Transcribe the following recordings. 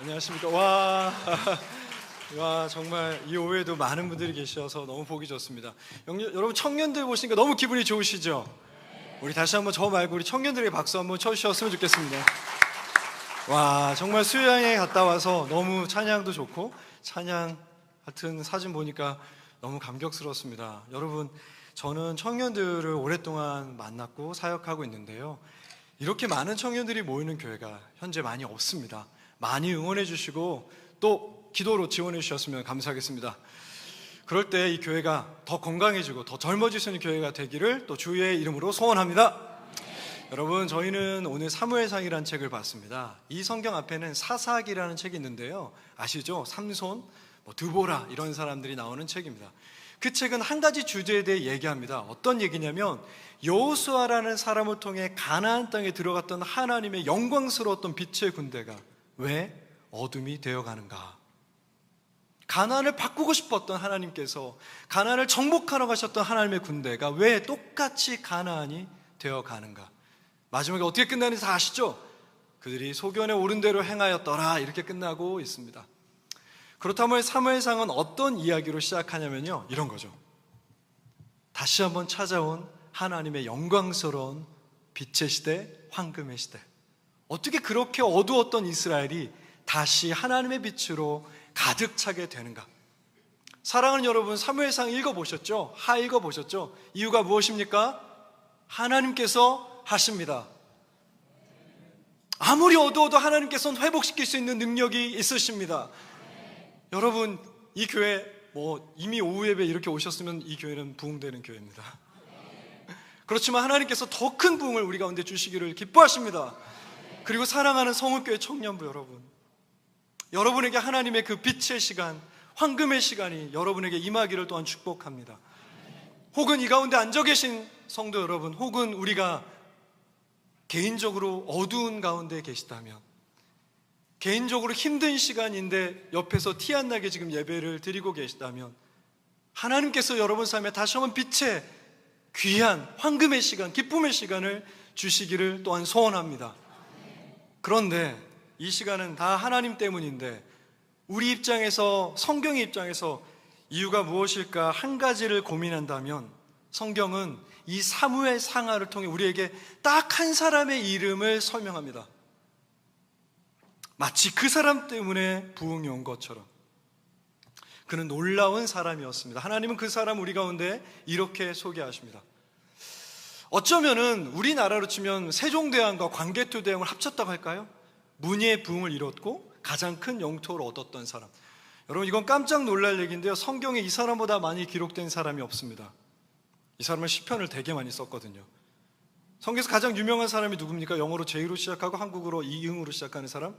안녕하십니까. 와, 정말 이 오후에도 많은 분들이 계셔서 너무 보기 좋습니다. 여러분 청년들 보시니까 너무 기분이 좋으시죠? 우리 다시 한번 저 말고 우리 청년들에게 박수 한번 쳐주셨으면 좋겠습니다. 와, 정말 수요양에 갔다 와서 너무 찬양도 좋고 찬양 같은 사진 보니까 너무 감격스럽습니다. 여러분, 저는 청년들을 오랫동안 만났고 사역하고 있는데요, 이렇게 많은 청년들이 모이는 교회가 현재 많이 없습니다. 많이 응원해 주시고 또 기도로 지원해 주셨으면 감사하겠습니다. 그럴 때 이 교회가 더 건강해지고 더 젊어질 수 있는 교회가 되기를 또 주의 이름으로 소원합니다. 여러분, 저희는 오늘 사무엘상이라는 책을 봤습니다. 이 성경 앞에는 사사기라는 책이 있는데요, 아시죠? 삼손, 드보라 이런 사람들이 나오는 책입니다. 그 책은 한 가지 주제에 대해 얘기합니다. 어떤 얘기냐면 여호수아라는 사람을 통해 가나안 땅에 들어갔던 하나님의 영광스러웠던 빛의 군대가 왜 어둠이 되어가는가? 가나안을 바꾸고 싶었던 하나님께서, 가나안을 정복하러 가셨던 하나님의 군대가 왜 똑같이 가나안이 되어가는가? 마지막에 어떻게 끝나는지 다 아시죠? 그들이 소견에 오른 대로 행하였더라, 이렇게 끝나고 있습니다. 그렇다면 사무엘상은 어떤 이야기로 시작하냐면요, 이런 거죠. 다시 한번 찾아온 하나님의 영광스러운 빛의 시대, 황금의 시대. 어떻게 그렇게 어두웠던 이스라엘이 다시 하나님의 빛으로 가득 차게 되는가? 사랑하는 여러분, 사무엘상 읽어보셨죠? 하 읽어보셨죠? 이유가 무엇입니까? 하나님께서 하십니다. 아무리 어두워도 하나님께서는 회복시킬 수 있는 능력이 있으십니다. 여러분, 이 교회 이미 오후 예배 이렇게 오셨으면 이 교회는 부흥되는 교회입니다. 그렇지만 하나님께서 더 큰 부흥을 우리 가운데 주시기를 기뻐하십니다. 그리고 사랑하는 성읍교회 청년부 여러분, 여러분에게 하나님의 그 빛의 시간, 황금의 시간이 여러분에게 임하기를 또한 축복합니다. 혹은 이 가운데 앉아 계신 성도 여러분, 혹은 우리가 개인적으로 어두운 가운데 계시다면, 개인적으로 힘든 시간인데 옆에서 티 안 나게 지금 예배를 드리고 계시다면, 하나님께서 여러분 삶에 다시 한번 빛의 귀한 황금의 시간, 기쁨의 시간을 주시기를 또한 소원합니다. 그런데 이 시간은 다 하나님 때문인데, 우리 입장에서, 성경의 입장에서 이유가 무엇일까 한 가지를 고민한다면, 성경은 이 사무엘 상하를 통해 우리에게 딱 한 사람의 이름을 설명합니다. 마치 그 사람 때문에 부흥이 온 것처럼. 그는 놀라운 사람이었습니다. 하나님은 그 사람 우리 가운데 이렇게 소개하십니다. 어쩌면은 우리나라로 치면 세종대왕과 광개토대왕을 합쳤다고 할까요? 문예의 부흥을 이뤘고 가장 큰 영토를 얻었던 사람. 여러분, 이건 깜짝 놀랄 얘기인데요, 성경에 이 사람보다 많이 기록된 사람이 없습니다. 이 사람은 시편을 되게 많이 썼거든요. 성경에서 가장 유명한 사람이 누굽니까? 영어로 J로 시작하고 한국어로 이응으로 시작하는 사람?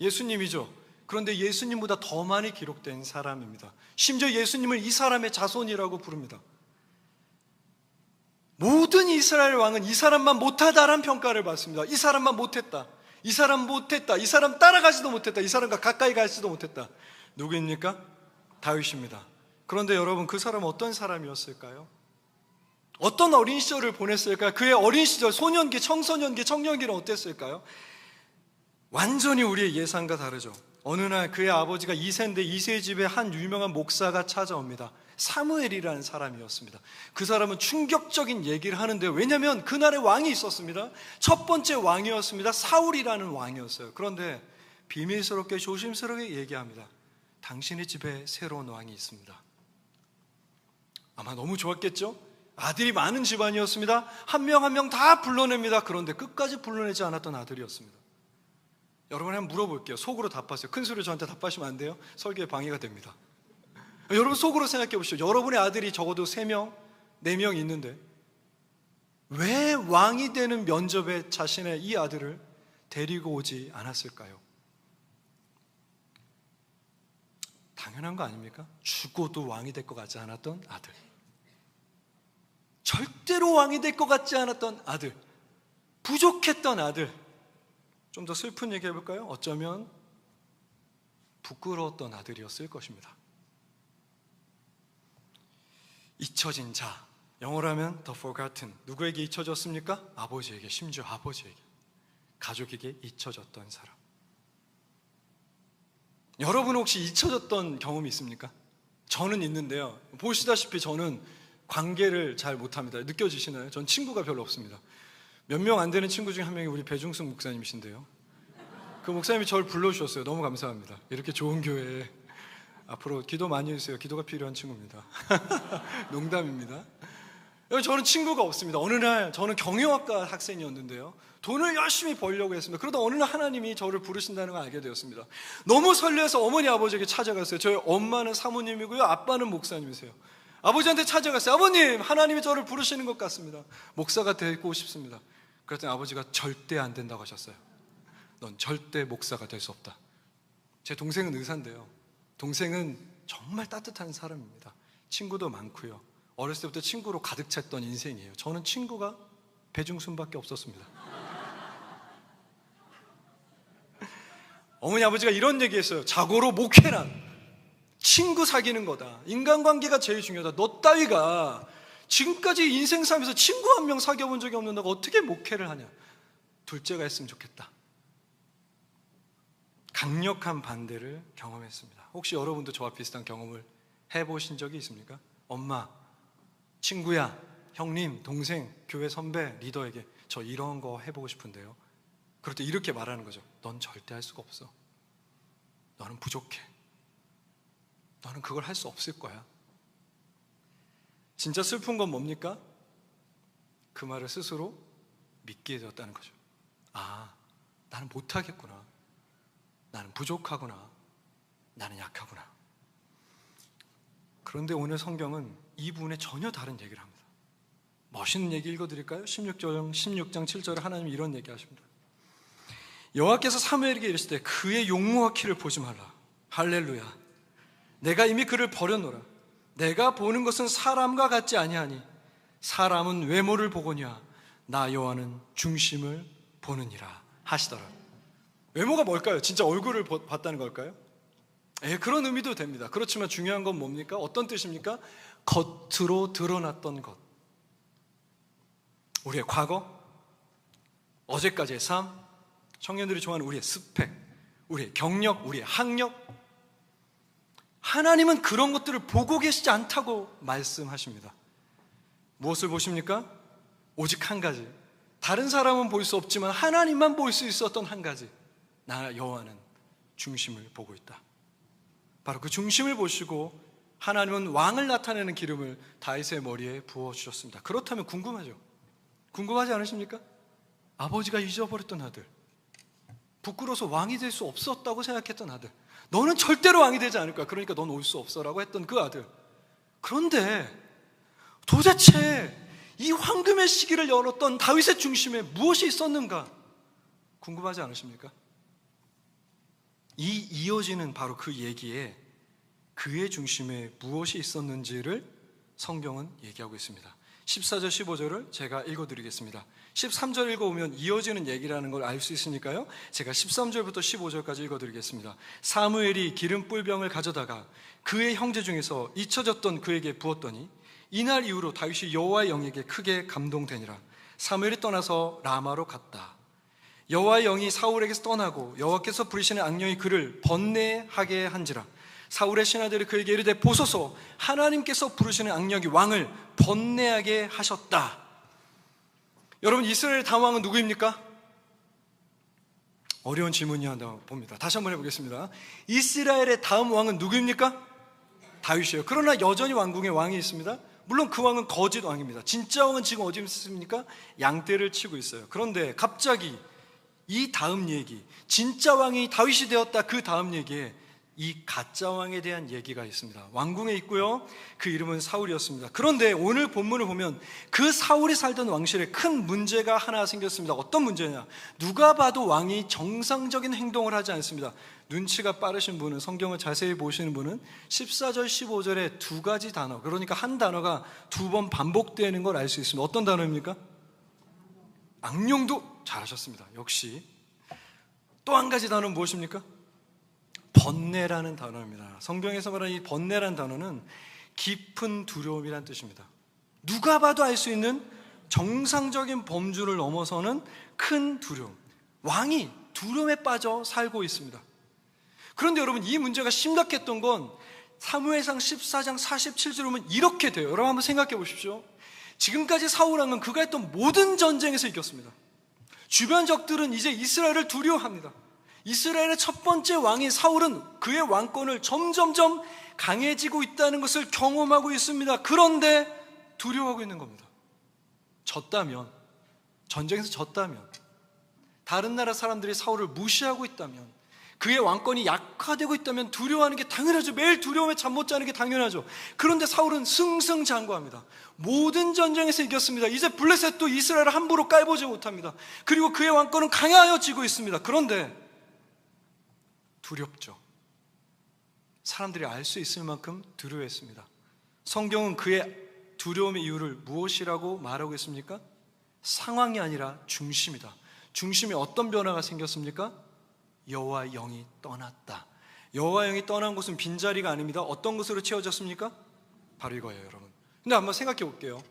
예수님이죠. 그런데 예수님보다 더 많이 기록된 사람입니다. 심지어 예수님을 이 사람의 자손이라고 부릅니다. 모든 이스라엘 왕은 이 사람만 못하다라는 평가를 받습니다. 이 사람만 못했다, 이 사람 못했다, 이 사람 따라가지도 못했다, 이 사람과 가까이 가지도 못했다. 누구입니까? 다윗입니다. 그런데 여러분, 그 사람은 어떤 사람이었을까요? 어떤 어린 시절을 보냈을까요? 그의 어린 시절, 소년기, 청소년기, 청년기는 어땠을까요? 완전히 우리의 예상과 다르죠. 어느 날 그의 아버지가 2세인데 2세 집에 한 유명한 목사가 찾아옵니다. 사무엘이라는 사람이었습니다. 그 사람은 충격적인 얘기를 하는데요, 왜냐하면 그날에 왕이 있었습니다. 첫 번째 왕이었습니다. 사울이라는 왕이었어요. 그런데 비밀스럽게 조심스럽게 얘기합니다. 당신의 집에 새로운 왕이 있습니다. 아마 너무 좋았겠죠? 아들이 많은 집안이었습니다. 한 명 한 명 다 불러냅니다. 그런데 끝까지 불러내지 않았던 아들이었습니다. 여러분, 한번 물어볼게요. 속으로 답하세요. 큰 소리로 저한테 답하시면 안 돼요. 설교에 방해가 됩니다. 여러분, 속으로 생각해 보시죠. 여러분의 아들이 적어도 3명, 4명 있는데 왜 왕이 되는 면접에 자신의 이 아들을 데리고 오지 않았을까요? 당연한 거 아닙니까? 죽어도 왕이 될 것 같지 않았던 아들, 절대로 왕이 될 것 같지 않았던 아들, 부족했던 아들. 좀 더 슬픈 얘기 해볼까요? 어쩌면 부끄러웠던 아들이었을 것입니다. 잊혀진 자, 영어로 하면 the forgotten. 누구에게 잊혀졌습니까? 아버지에게, 심지어 아버지에게, 가족에게 잊혀졌던 사람. 여러분 혹시 잊혀졌던 경험이 있습니까? 저는 있는데요. 보시다시피 저는 관계를 잘 못합니다. 느껴지시나요? 전 친구가 별로 없습니다. 몇 명 안 되는 친구 중에 한 명이 우리 배중승 목사님이신데요. 그 목사님이 저를 불러주셨어요. 너무 감사합니다. 이렇게 좋은 교회에 앞으로 기도 많이 해주세요. 기도가 필요한 친구입니다. 농담입니다. 저는 친구가 없습니다. 어느 날 저는 경영학과 학생이었는데요, 돈을 열심히 벌려고 했습니다. 그러다 어느 날 하나님이 저를 부르신다는 걸 알게 되었습니다. 너무 설레서 어머니 아버지에게 찾아갔어요. 저희 엄마는 사모님이고요, 아빠는 목사님이세요. 아버지한테 찾아갔어요. 아버님, 하나님이 저를 부르시는 것 같습니다. 목사가 되고 싶습니다. 그랬더니 아버지가 절대 안 된다고 하셨어요. 넌 절대 목사가 될 수 없다. 제 동생은 의사인데요, 동생은 정말 따뜻한 사람입니다. 친구도 많고요. 어렸을 때부터 친구로 가득 찼던 인생이에요. 저는 친구가 배중순밖에 없었습니다. 어머니 아버지가 이런 얘기했어요. 자고로 목회란 친구 사귀는 거다. 인간관계가 제일 중요하다. 너 따위가 지금까지 인생 살면서 친구 한 명 사귀어본 적이 없는 너가 어떻게 목회를 하냐. 둘째가 했으면 좋겠다. 강력한 반대를 경험했습니다. 혹시 여러분도 저와 비슷한 경험을 해보신 적이 있습니까? 엄마, 친구야, 형님, 동생, 교회 선배, 리더에게 저 이런 거 해보고 싶은데요. 그럴 때 이렇게 말하는 거죠. 넌 절대 할 수가 없어. 너는 부족해. 너는 그걸 할 수 없을 거야. 진짜 슬픈 건 뭡니까? 그 말을 스스로 믿게 되었다는 거죠. 아, 나는 못하겠구나. 나는 부족하구나. 나는 약하구나. 그런데 오늘 성경은 이 부분에 전혀 다른 얘기를 합니다. 멋있는 얘기 읽어드릴까요? 16장 7절에 하나님이 이런 얘기 하십니다. 여호와께서 사무엘에게 이르실 때 그의 용모와 키를 보지 말라. 할렐루야. 내가 이미 그를 버렸노라. 내가 보는 것은 사람과 같지 아니하니 사람은 외모를 보거니와 나 여호와는 중심을 보느니라 하시더라. 외모가 뭘까요? 진짜 얼굴을 봤다는 걸까요? 그런 의미도 됩니다. 그렇지만 중요한 건 뭡니까? 어떤 뜻입니까? 겉으로 드러났던 것. 우리의 과거, 어제까지의 삶, 청년들이 좋아하는 우리의 스펙, 우리의 경력, 우리의 학력. 하나님은 그런 것들을 보고 계시지 않다고 말씀하십니다. 무엇을 보십니까? 오직 한 가지. 다른 사람은 볼 수 없지만 하나님만 볼 수 있었던 한 가지. 나 여호와는 중심을 보고 있다. 바로 그 중심을 보시고 하나님은 왕을 나타내는 기름을 다윗의 머리에 부어주셨습니다. 그렇다면 궁금하죠? 궁금하지 않으십니까? 아버지가 잊어버렸던 아들, 부끄러워서 왕이 될 수 없었다고 생각했던 아들, 너는 절대로 왕이 되지 않을 거야. 그러니까 넌 올 수 없어라고 했던 그 아들. 그런데 도대체 이 황금의 시기를 열었던 다윗의 중심에 무엇이 있었는가? 궁금하지 않으십니까? 이 이어지는 바로 그 얘기에 그의 중심에 무엇이 있었는지를 성경은 얘기하고 있습니다. 14절 15절을 제가 읽어드리겠습니다. 13절 읽어오면 이어지는 얘기라는 걸 알 수 있으니까요, 제가 13절부터 15절까지 읽어드리겠습니다. 사무엘이 기름 뿔병을 가져다가 그의 형제 중에서 잊혀졌던 그에게 부었더니 이날 이후로 다윗이 여호와의 영에게 크게 감동되니라. 사무엘이 떠나서 라마로 갔다. 여호와의 영이 사울에게서 떠나고 여호와께서 부리시는 악령이 그를 번뇌하게 한지라. 사울의 신하들이 그에게 이르되 보소서, 하나님께서 부르시는 악령이 왕을 번뇌하게 하셨다. 여러분, 이스라엘의 다음 왕은 누구입니까? 어려운 질문이라고 봅니다. 다시 한번 해보겠습니다. 이스라엘의 다음 왕은 누구입니까? 다윗이에요. 그러나 여전히 왕궁에 왕이 있습니다. 물론 그 왕은 거짓 왕입니다. 진짜 왕은 지금 어디 있습니까? 양떼를 치고 있어요. 그런데 갑자기 이 다음 얘기, 진짜 왕이 다윗이 되었다, 그 다음 얘기에 이 가짜 왕에 대한 얘기가 있습니다. 왕궁에 있고요, 그 이름은 사울이었습니다. 그런데 오늘 본문을 보면 그 사울이 살던 왕실에 큰 문제가 하나 생겼습니다. 어떤 문제냐? 누가 봐도 왕이 정상적인 행동을 하지 않습니다. 눈치가 빠르신 분은, 성경을 자세히 보시는 분은 14절 15절에 두 가지 단어, 그러니까 한 단어가 두 번 반복되는 걸 알 수 있습니다. 어떤 단어입니까? 악령도 잘하셨습니다. 역시. 또 한 가지 단어는 무엇입니까? 번뇌라는 단어입니다. 성경에서 말하는 이 번뇌라는 단어는 깊은 두려움이란 뜻입니다. 누가 봐도 알 수 있는 정상적인 범주를 넘어서는 큰 두려움. 왕이 두려움에 빠져 살고 있습니다. 그런데 여러분, 이 문제가 심각했던 건 사무엘상 14장 47절에 보면 이렇게 돼요. 여러분 한번 생각해 보십시오. 지금까지 사울왕은 그가 했던 모든 전쟁에서 이겼습니다. 주변 적들은 이제 이스라엘을 두려워합니다. 이스라엘의 첫 번째 왕인 사울은 그의 왕권을 점점점 강해지고 있다는 것을 경험하고 있습니다. 그런데 두려워하고 있는 겁니다. 졌다면, 전쟁에서 졌다면, 다른 나라 사람들이 사울을 무시하고 있다면, 그의 왕권이 약화되고 있다면 두려워하는 게 당연하죠. 매일 두려움에 잠 못 자는 게 당연하죠. 그런데 사울은 승승장구합니다. 모든 전쟁에서 이겼습니다. 이제 블레셋도 이스라엘을 함부로 깔보지 못합니다. 그리고 그의 왕권은 강하여지고 있습니다. 그런데 두렵죠. 사람들이 알 수 있을 만큼 두려워했습니다. 성경은 그의 두려움의 이유를 무엇이라고 말하고 있습니까? 상황이 아니라 중심이다. 중심에 어떤 변화가 생겼습니까? 여호와의 영이 떠났다. 여호와의 영이 떠난 곳은 빈자리가 아닙니다. 어떤 것으로 채워졌습니까? 바로 이거예요, 여러분. 근데 한번 생각해 볼게요.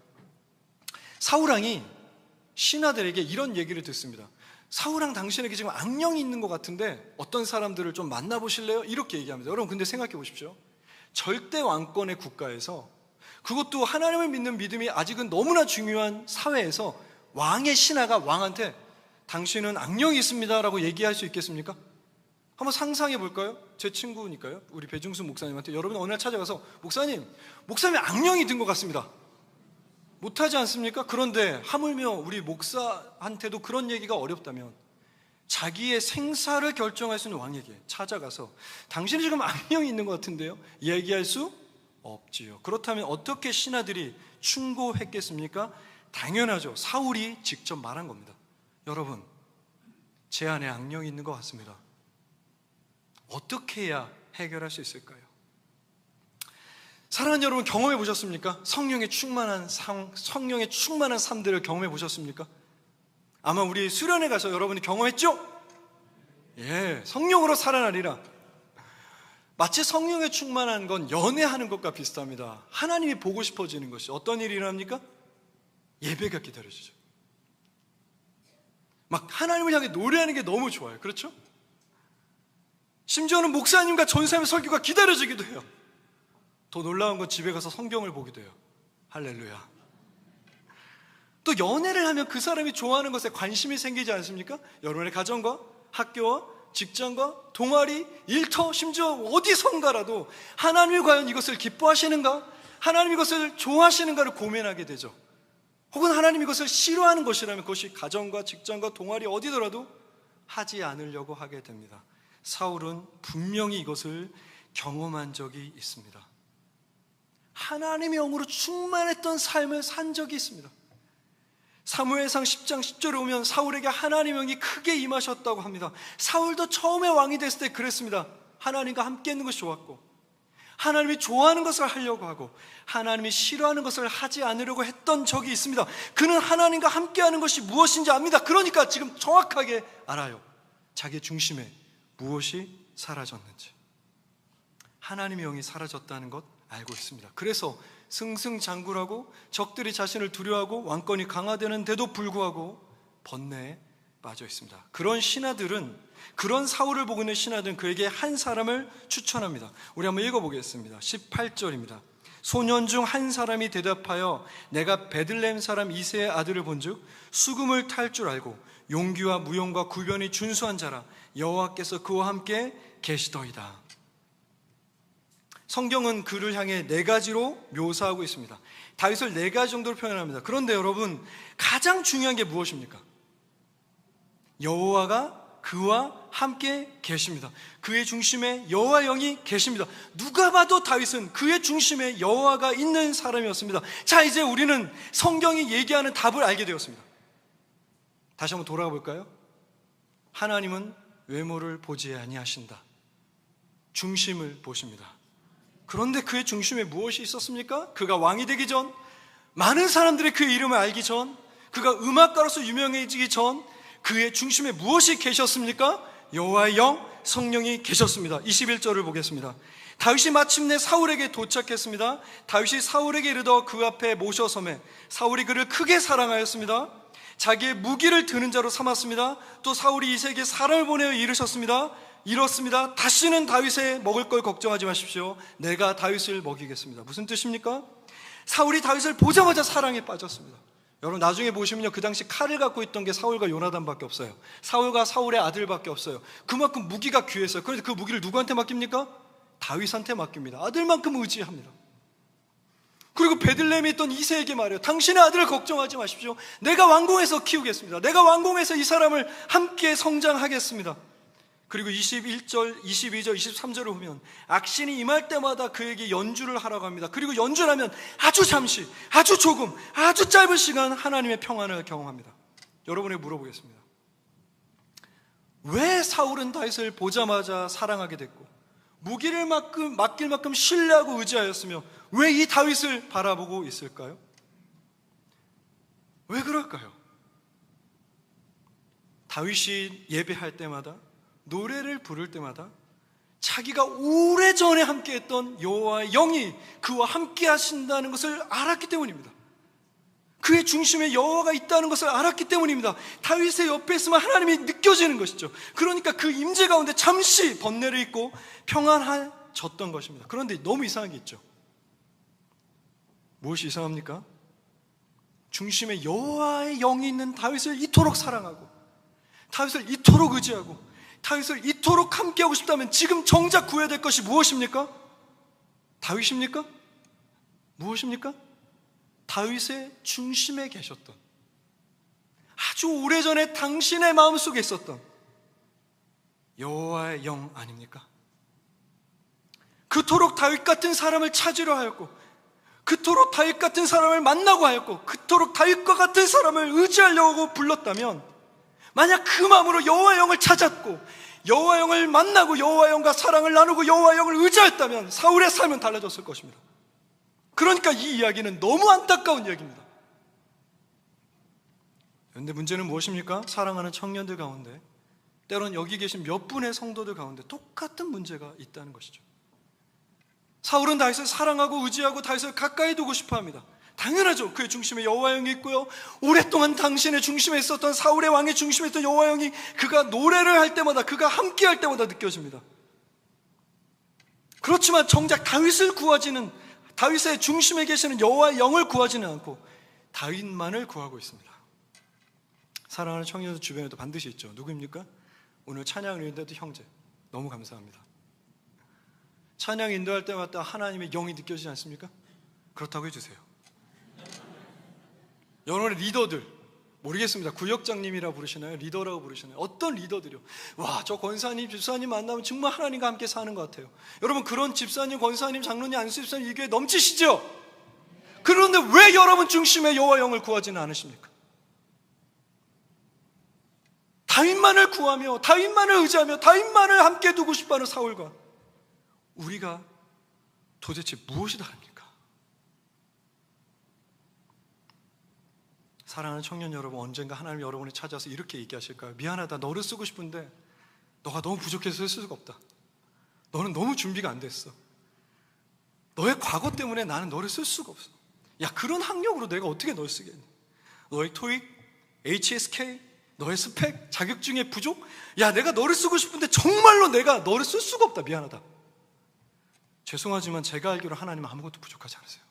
사울왕이 신하들에게 이런 얘기를 듣습니다. 사울왕, 당신에게 지금 악령이 있는 것 같은데 어떤 사람들을 좀 만나보실래요? 이렇게 얘기합니다. 여러분 근데 생각해 보십시오. 절대 왕권의 국가에서, 그것도 하나님을 믿는 믿음이 아직은 너무나 중요한 사회에서 왕의 신하가 왕한테 당신은 악령이 있습니다 라고 얘기할 수 있겠습니까? 한번 상상해 볼까요? 제 친구니까요, 우리 배중수 목사님한테 여러분 어느 날 찾아가서 목사님 악령이 든 것 같습니다, 못하지 않습니까? 그런데 하물며 우리 목사한테도 그런 얘기가 어렵다면 자기의 생사를 결정할 수 있는 왕에게 찾아가서 당신이 지금 악령이 있는 것 같은데요, 얘기할 수 없지요. 그렇다면 어떻게 신하들이 충고했겠습니까? 당연하죠. 사울이 직접 말한 겁니다. 여러분, 제 안에 악령이 있는 것 같습니다. 어떻게 해야 해결할 수 있을까요? 사랑하는 여러분, 경험해 보셨습니까? 성령의 충만한 삶들을 경험해 보셨습니까? 아마 우리 수련회 가서 여러분이 경험했죠? 예, 성령으로 살아나리라. 마치 성령에 충만한 건 연애하는 것과 비슷합니다. 하나님이 보고 싶어지는 것이 어떤 일이 일어납니까? 예배가 기다려지죠. 막 하나님을 향해 노래하는 게 너무 좋아요. 그렇죠? 심지어는 목사님과 전사님의 설교가 기다려지기도 해요. 더 놀라운 건 집에 가서 성경을 보기도 해요. 할렐루야. 또 연애를 하면 그 사람이 좋아하는 것에 관심이 생기지 않습니까? 여러분의 가정과 학교와 직장과 동아리, 일터, 심지어 어디선가라도 하나님이 과연 이것을 기뻐하시는가? 하나님이 이것을 좋아하시는가를 고민하게 되죠. 혹은 하나님이 이것을 싫어하는 것이라면 그것이 가정과 직장과 동아리 어디더라도 하지 않으려고 하게 됩니다. 사울은 분명히 이것을 경험한 적이 있습니다. 하나님의 영으로 충만했던 삶을 산 적이 있습니다. 사무엘상 10장 10절에 보면 사울에게 하나님의 영이 크게 임하셨다고 합니다. 사울도 처음에 왕이 됐을 때 그랬습니다. 하나님과 함께 있는 것이 좋았고, 하나님이 좋아하는 것을 하려고 하고 하나님이 싫어하는 것을 하지 않으려고 했던 적이 있습니다. 그는 하나님과 함께하는 것이 무엇인지 압니다. 그러니까 지금 정확하게 알아요. 자기의 중심에 무엇이 사라졌는지. 하나님의 영이 사라졌다는 것 알고 있습니다. 그래서 승승장구하고 적들이 자신을 두려워하고 왕권이 강화되는데도 불구하고 번뇌에 빠져 있습니다. 그런 사울을 보고 있는 신하들은 그에게 한 사람을 추천합니다. 우리 한번 읽어보겠습니다. 18절입니다. 소년 중 한 사람이 대답하여 내가 베들레헴 사람 이새의 아들을 본즉 수금을 탈 줄 알고 용기와 무용과 구변이 준수한 자라, 여호와께서 그와 함께 계시더이다. 성경은 그를 향해 4가지로 묘사하고 있습니다. 다윗을 4가지 정도로 표현합니다. 그런데 여러분, 가장 중요한 게 무엇입니까? 여호와가 그와 함께 계십니다. 그의 중심에 여호와 영이 계십니다. 누가 봐도 다윗은 그의 중심에 여호와가 있는 사람이었습니다. 자, 이제 우리는 성경이 얘기하는 답을 알게 되었습니다. 다시 한번 돌아가 볼까요? 하나님은 외모를 보지 아니하신다. 중심을 보십니다. 그런데 그의 중심에 무엇이 있었습니까? 그가 왕이 되기 전, 많은 사람들이 그의 이름을 알기 전, 그가 음악가로서 유명해지기 전 그의 중심에 무엇이 계셨습니까? 여호와의 영, 성령이 계셨습니다. 21절을 보겠습니다. 다윗이 마침내 사울에게 도착했습니다. 다윗이 사울에게 이르러 그 앞에 모셔서매 사울이 그를 크게 사랑하였습니다. 자기의 무기를 드는 자로 삼았습니다. 또 사울이 이새에게 사람을 보내어 이르셨습니다. 이렇습니다. 다시는 다윗의 먹을 걸 걱정하지 마십시오. 내가 다윗을 먹이겠습니다. 무슨 뜻입니까? 사울이 다윗을 보자마자 사랑에 빠졌습니다. 여러분 나중에 보시면요, 그 당시 칼을 갖고 있던 게 사울과 요나단밖에 없어요. 사울과 사울의 아들밖에 없어요. 그만큼 무기가 귀했어요. 그런데 그 무기를 누구한테 맡깁니까? 다윗한테 맡깁니다. 아들만큼 의지합니다. 그리고 베들레헴에 있던 이새에게 말해요. 당신의 아들을 걱정하지 마십시오. 내가 왕궁에서 키우겠습니다. 내가 왕궁에서 이 사람을 함께 성장하겠습니다. 그리고 21절, 22절, 23절을 보면 악신이 임할 때마다 그에게 연주를 하라고 합니다. 그리고 연주를 하면 아주 잠시, 아주 조금, 아주 짧은 시간 하나님의 평안을 경험합니다. 여러분에게 물어보겠습니다. 왜 사울은 다윗을 보자마자 사랑하게 됐고 무기를 맡길 만큼 신뢰하고 의지하였으며 왜 이 다윗을 바라보고 있을까요? 왜 그럴까요? 다윗이 예배할 때마다, 노래를 부를 때마다 자기가 오래전에 함께했던 여호와의 영이 그와 함께 하신다는 것을 알았기 때문입니다. 그의 중심에 여호와가 있다는 것을 알았기 때문입니다. 다윗의 옆에 있으면 하나님이 느껴지는 것이죠. 그러니까 그 임재 가운데 잠시 번뇌를 잊고 평안해졌던 것입니다. 그런데 너무 이상한 게 있죠. 무엇이 이상합니까? 중심에 여호와의 영이 있는 다윗을 이토록 사랑하고 다윗을 이토록 의지하고 다윗을 이토록 함께하고 싶다면 지금 정작 구해야 될 것이 무엇입니까? 다윗입니까? 무엇입니까? 다윗의 중심에 계셨던, 아주 오래전에 당신의 마음속에 있었던 여호와의 영 아닙니까? 그토록 다윗 같은 사람을 찾으려 하였고 그토록 다윗 같은 사람을 만나고 하였고 그토록 다윗과 같은 사람을 의지하려고 불렀다면, 만약 그 마음으로 여호와의 영을 찾았고 여호와의 영을 만나고 여호와의 영과 사랑을 나누고 여호와의 영을 의지했다면 사울의 삶은 달라졌을 것입니다. 그러니까 이 이야기는 너무 안타까운 이야기입니다. 그런데 문제는 무엇입니까? 사랑하는 청년들 가운데, 때로는 여기 계신 몇 분의 성도들 가운데 똑같은 문제가 있다는 것이죠. 사울은 다윗을 사랑하고 의지하고 다윗을 가까이 두고 싶어합니다. 당연하죠. 그의 중심에 여호와 영이 있고요, 오랫동안 당신의 중심에 있었던, 사울의 왕의 중심에 있던 여호와 영이 그가 노래를 할 때마다, 그가 함께 할 때마다 느껴집니다. 그렇지만 정작 다윗을 구하지는, 다윗의 중심에 계시는 여호와의 영을 구하지는 않고 다윗만을 구하고 있습니다. 사랑하는 청년들 주변에도 반드시 있죠. 누구입니까? 오늘 찬양을 인도해도 형제, 너무 감사합니다. 찬양 인도할 때마다 하나님의 영이 느껴지지 않습니까? 그렇다고 해주세요. 여러분의 리더들, 모르겠습니다. 구역장님이라고 부르시나요? 리더라고 부르시나요? 어떤 리더들이요? 와, 저 권사님, 집사님 만나면 정말 하나님과 함께 사는 것 같아요. 여러분, 그런 집사님, 권사님, 장로님, 안수 집사님 이 교회 넘치시죠? 그런데 왜 여러분 중심에 여호와 영을 구하지는 않으십니까? 다윗만을 구하며 다윗만을 의지하며 다윗만을 함께 두고 싶어하는 사울과 우리가 도대체 무엇이 다릅니까? 사랑하는 청년 여러분, 언젠가 하나님 여러분이 찾아서 이렇게 얘기하실까요? 미안하다, 너를 쓰고 싶은데 너가 너무 부족해서 쓸 수가 없다. 너는 너무 준비가 안 됐어. 너의 과거 때문에 나는 너를 쓸 수가 없어. 야, 그런 학력으로 내가 어떻게 너를 쓰겠니? 너의 토익, HSK, 너의 스펙, 자격증의 부족? 야, 내가 너를 쓰고 싶은데 정말로 내가 너를 쓸 수가 없다. 미안하다. 죄송하지만 제가 알기로 하나님은 아무것도 부족하지 않으세요.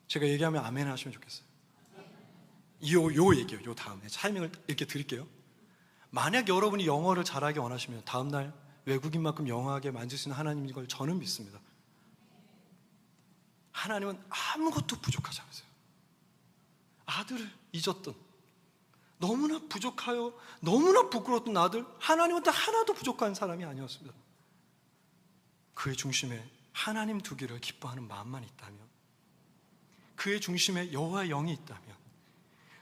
제가 얘기하면 아멘 하시면 좋겠어요. 요 얘기요. 요 다음에 타이밍을 이렇게 드릴게요. 만약 여러분이 영어를 잘하게 원하시면 다음날 외국인만큼 영어하게 만질 수 있는 하나님인 걸 저는 믿습니다. 하나님은 아무것도 부족하지 않으세요. 아들을 잊었던, 너무나 부족하여 너무나 부끄러웠던 아들, 하나님한테 하나도 부족한 사람이 아니었습니다. 그의 중심에 하나님 두기를 기뻐하는 마음만 있다면, 그의 중심에 여호와의 영이 있다면,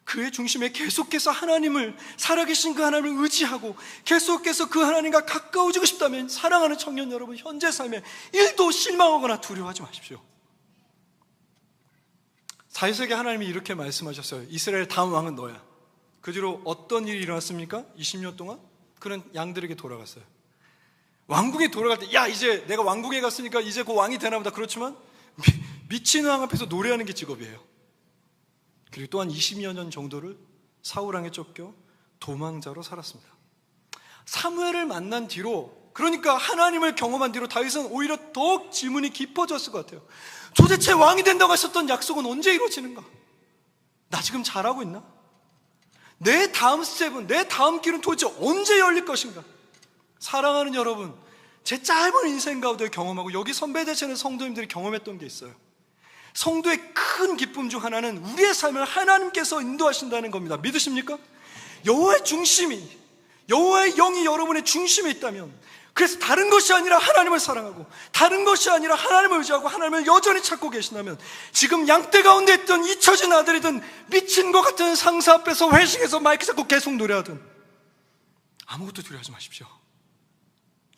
그의 중심에 계속해서 하나님을, 살아계신 그 하나님을 의지하고 계속해서 그 하나님과 가까워지고 싶다면, 사랑하는 청년 여러분, 현재 삶에 1도 실망하거나 두려워하지 마십시오. 4세기 하나님이 이렇게 말씀하셨어요. 이스라엘 다음 왕은 너야. 그 뒤로 어떤 일이 일어났습니까? 20년 동안 그는 양들에게 돌아갔어요. 왕궁에 돌아갈 때, 야, 이제 내가 왕궁에 갔으니까 이제 그 왕이 되나 보다. 그렇지만 미치는 왕 앞에서 노래하는 게 직업이에요. 그리고 또한 20여 년 정도를 사울왕에 쫓겨 도망자로 살았습니다. 사무엘을 만난 뒤로, 그러니까 하나님을 경험한 뒤로 다윗은 오히려 더욱 질문이 깊어졌을 것 같아요. 도대체 왕이 된다고 하셨던 약속은 언제 이루어지는가? 나 지금 잘하고 있나? 내 다음 스텝은, 내 다음 길은 도대체 언제 열릴 것인가? 사랑하는 여러분, 제 짧은 인생 가운데 경험하고 여기 선배 되시는 성도님들이 경험했던 게 있어요. 성도의 큰 기쁨 중 하나는 우리의 삶을 하나님께서 인도하신다는 겁니다. 믿으십니까? 여호와의 중심이, 여호와의 영이 여러분의 중심에 있다면, 그래서 다른 것이 아니라 하나님을 사랑하고 다른 것이 아니라 하나님을 의지하고 하나님을 여전히 찾고 계신다면, 지금 양떼 가운데 있던 잊혀진 아들이든 미친 것 같은 상사 앞에서 회식에서 마이크 잡고 계속 노래하든 아무것도 두려워하지 마십시오.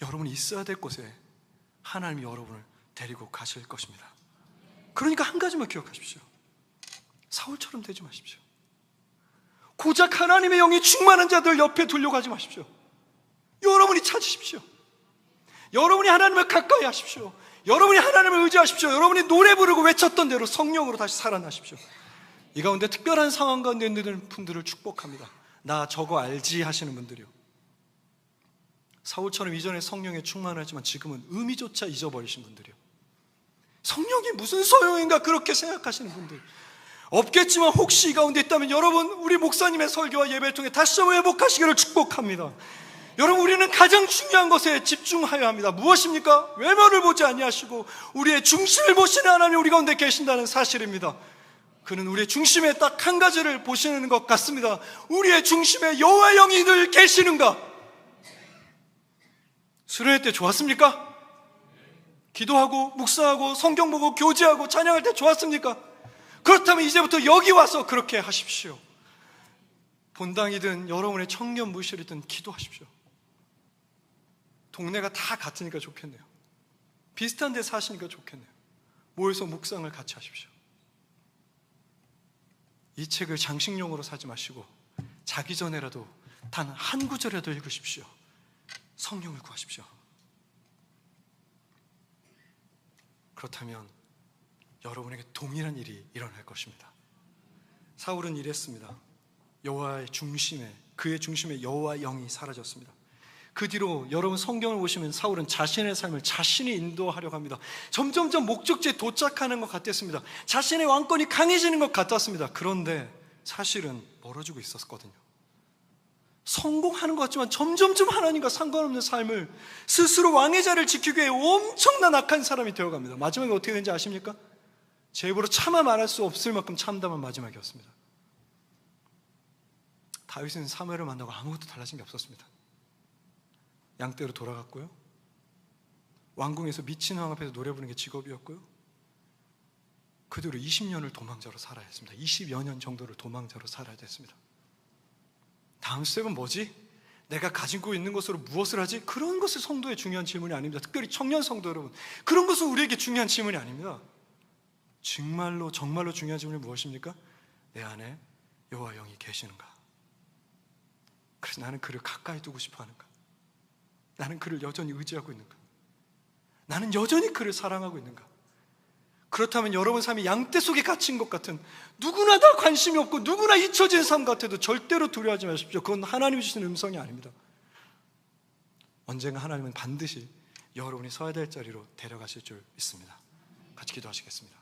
여러분이 있어야 될 곳에 하나님이 여러분을 데리고 가실 것입니다. 그러니까 한 가지만 기억하십시오. 사울처럼 되지 마십시오. 고작 하나님의 영이 충만한 자들 옆에 두려고 하지 마십시오. 여러분이 찾으십시오. 여러분이 하나님을 가까이 하십시오. 여러분이 하나님을 의지하십시오. 여러분이 노래 부르고 외쳤던 대로 성령으로 다시 살아나십시오. 이 가운데 특별한 상황 가운데 있는 분들을 축복합니다. 나 저거 알지 하시는 분들이요. 사울처럼 이전에 성령에 충만하지만 지금은 의미조차 잊어버리신 분들이요. 성령이 무슨 소용인가 그렇게 생각하시는 분들 없겠지만, 혹시 이 가운데 있다면 여러분, 우리 목사님의 설교와 예배를 통해 다시 한번 회복하시기를 축복합니다. 여러분, 우리는 가장 중요한 것에 집중하여야 합니다. 무엇입니까? 외모를 보지 아니하시고 우리의 중심을 보시는 하나님 우리 가운데 계신다는 사실입니다. 그는 우리의 중심에 딱 한 가지를 보시는 것 같습니다. 우리의 중심에 여호와의 영이 늘 계시는가? 수련회 때 좋았습니까? 기도하고 묵상하고 성경 보고 교제하고 찬양할 때 좋았습니까? 그렇다면 이제부터 여기 와서 그렇게 하십시오. 본당이든 여러분의 청년 무실이든 기도하십시오. 동네가 다 같으니까 좋겠네요. 비슷한 데 사시니까 좋겠네요. 모여서 묵상을 같이 하십시오. 이 책을 장식용으로 사지 마시고 자기 전에라도 단 한 구절이라도 읽으십시오. 성령을 구하십시오. 그렇다면 여러분에게 동일한 일이 일어날 것입니다. 사울은 이랬습니다. 여호와의 중심에, 그의 중심에 여호와의 영이 사라졌습니다. 그 뒤로 여러분 성경을 보시면 사울은 자신의 삶을 자신이 인도하려고 합니다. 점점점 목적지에 도착하는 것 같았습니다. 자신의 왕권이 강해지는 것 같았습니다. 그런데 사실은 멀어지고 있었거든요. 성공하는 것 같지만 점점점 하나님과 상관없는 삶을, 스스로 왕의 자리를 지키기 위해 엄청난 악한 사람이 되어갑니다. 마지막에 어떻게 되는지 아십니까? 제 입으로 차마 말할 수 없을 만큼 참담한 마지막이었습니다. 다윗은 사무엘을 만나고 아무것도 달라진 게 없었습니다. 양떼로 돌아갔고요, 왕궁에서 미친 왕 앞에서 노래 부르는 게 직업이었고요, 그 뒤로 20년을 도망자로 살아야 했습니다. 20여 년 정도를 도망자로 살아야 됐습니다. 다음 스텝은 뭐지? 내가 가지고 있는 것으로 무엇을 하지? 그런 것은 성도의 중요한 질문이 아닙니다. 특별히 청년 성도 여러분, 그런 것은 우리에게 중요한 질문이 아닙니다. 정말로 중요한 질문이 무엇입니까? 내 안에 여호와 영이 계시는가? 그래서 나는 그를 가까이 두고 싶어 하는가? 나는 그를 여전히 의지하고 있는가? 나는 여전히 그를 사랑하고 있는가? 그렇다면 여러분 삶이 양떼 속에 갇힌 것 같은, 누구나 다 관심이 없고 누구나 잊혀진 삶 같아도 절대로 두려워하지 마십시오. 그건 하나님이 주시는 음성이 아닙니다. 언젠가 하나님은 반드시 여러분이 서야 될 자리로 데려가실 줄 믿습니다. 같이 기도하시겠습니다.